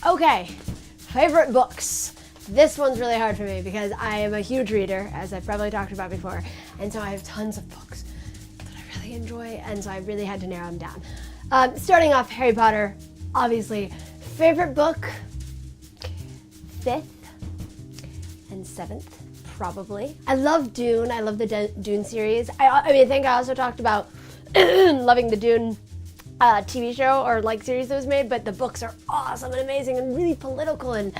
Okay, favorite books. This one's really hard for me because I am a huge reader, as I've probably talked about before, and so I have tons of books that I really enjoy, and so I really had to narrow them down. Starting off, Harry Potter, obviously. Favorite book, 5th and 7th, probably. I love Dune. I love the Dune series. I think I also talked about loving the Dune TV show or like series that was made, but the books are awesome and amazing and really political, and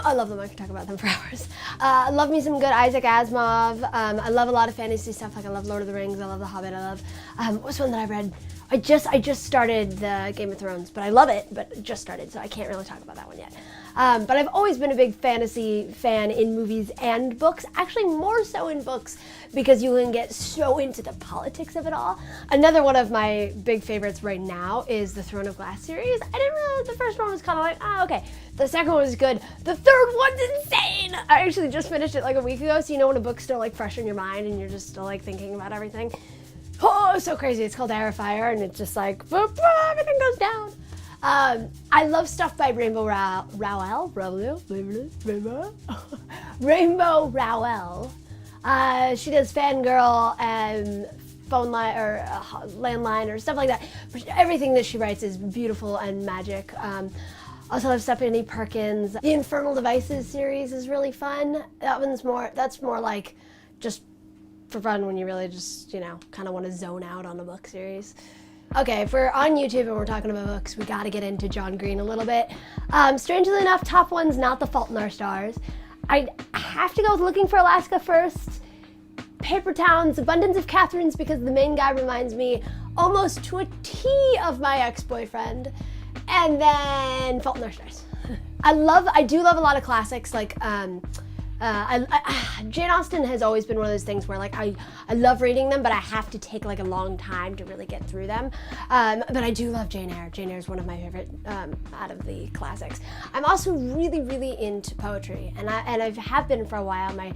I love them. I could talk about them for hours. I love me some good Isaac Asimov. I love a lot of fantasy stuff. Like I love Lord of the Rings. I love The Hobbit. I love what's one that I read? I just started the Game of Thrones, but I love it, but just started, so I can't really talk about that one yet. But I've always been a big fantasy fan in movies and books, actually more so in books because you can get so into the politics of it all. Another one of my big favorites right now is the Throne of Glass series. I didn't realize the first one was kind of like, okay. The second one was good. The third one's insane! I actually just finished it like a week ago, so you know when a book's still like fresh in your mind and you're just still like thinking about everything. Oh, so crazy. It's called Air of Fire, and it's just like, boop, boop, everything goes down. I love stuff by Rainbow Rowell. Rainbow Rowell. She does Fangirl and Phone Line or Landline or stuff like that. Everything that she writes is beautiful and magic. Also love Stephanie Perkins. The Infernal Devices series is really fun. That's more like just for fun when you really just, kind of want to zone out on a book series. Okay, if we're on YouTube and we're talking about books, we gotta get into John Green a little bit. Strangely enough, top one's not The Fault in Our Stars. I have to go with Looking for Alaska first, Paper Towns, Abundance of Catherines, because the main guy reminds me almost to a T of my ex-boyfriend, and then Fault in Our Stars. I do love a lot of classics, like, Jane Austen has always been one of those things where like I love reading them, but I have to take like a long time to really get through them. But I do love Jane Eyre. Jane Eyre is one of my favorite out of the classics. I'm also really, really into poetry, and I have been for a while. I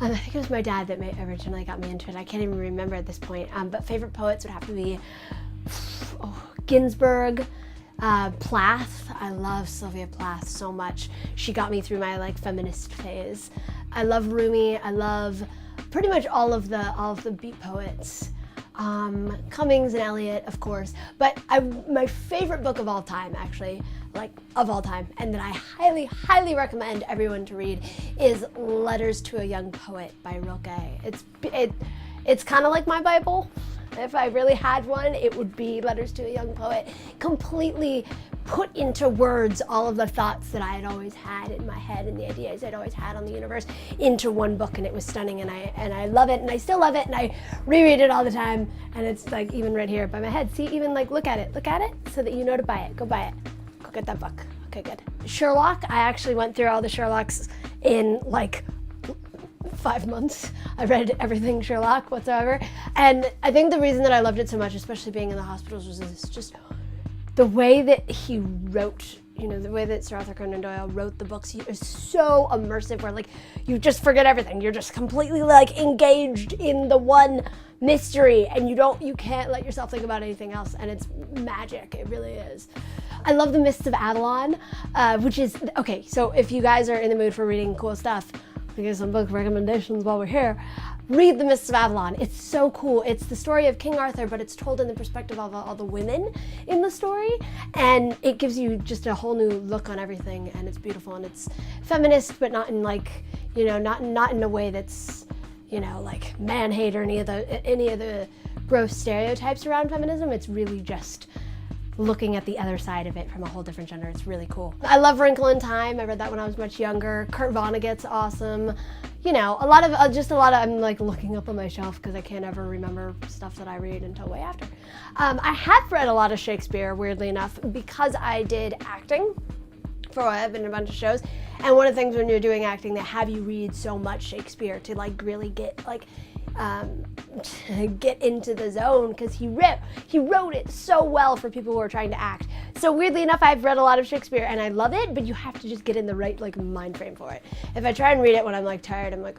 think it was my dad that originally got me into it. I can't even remember at this point. But favorite poets would have to be Ginsberg. Plath. I love Sylvia Plath so much. She got me through my like feminist phase. I love Rumi. I love pretty much all of the beat poets. Cummings and Eliot, of course. But my favorite book of all time, actually, like of all time, and that I highly, highly recommend everyone to read is Letters to a Young Poet by Rilke. It's kind of like my Bible. If I really had one, it would be Letters to a Young Poet. Completely put into words all of the thoughts that I had always had in my head and the ideas I'd always had on the universe into one book, and it was stunning, and I love it, and I still love it, and I reread it all the time, and it's like even right here by my head. See, even like look at it so that you know to buy it. Go buy it. Go get that book. Okay, good. Sherlock, I actually went through all the Sherlocks in like 5 months. I read everything Sherlock whatsoever, and I think the reason that I loved it so much, especially being in the hospitals, was just the way that he wrote, the way that Sir Arthur Conan Doyle wrote the books. He is so immersive, where like you just forget everything. You're just completely like engaged in the one mystery, and you can't let yourself think about anything else, and it's magic. It really is. I love The Mists of Avalon, which is okay. So if you guys are in the mood for reading cool stuff, we get some book recommendations while we're here. Read The Mists of Avalon. It's so cool. It's the story of King Arthur, but it's told in the perspective of all the women in the story, and it gives you just a whole new look on everything, and it's beautiful, and it's feminist, but not in like, not in a way that's, like man-hate or any of the gross stereotypes around feminism. It's really just looking at the other side of it from a whole different gender. It's really cool. I love Wrinkle in Time. I read that when I was much younger. Kurt Vonnegut's awesome. A lot of, I'm like looking up on my shelf because I can't ever remember stuff that I read until way after. I have read a lot of Shakespeare, weirdly enough, because I did acting for a while. I've been in a bunch of shows. And one of the things when you're doing acting, they have you read so much Shakespeare to like really get like, get into the zone, because he wrote it so well for people who are trying to act. So weirdly enough, I've read a lot of Shakespeare and I love it, but you have to just get in the right like mind frame for it. If I try and read it when I'm like tired, I'm like,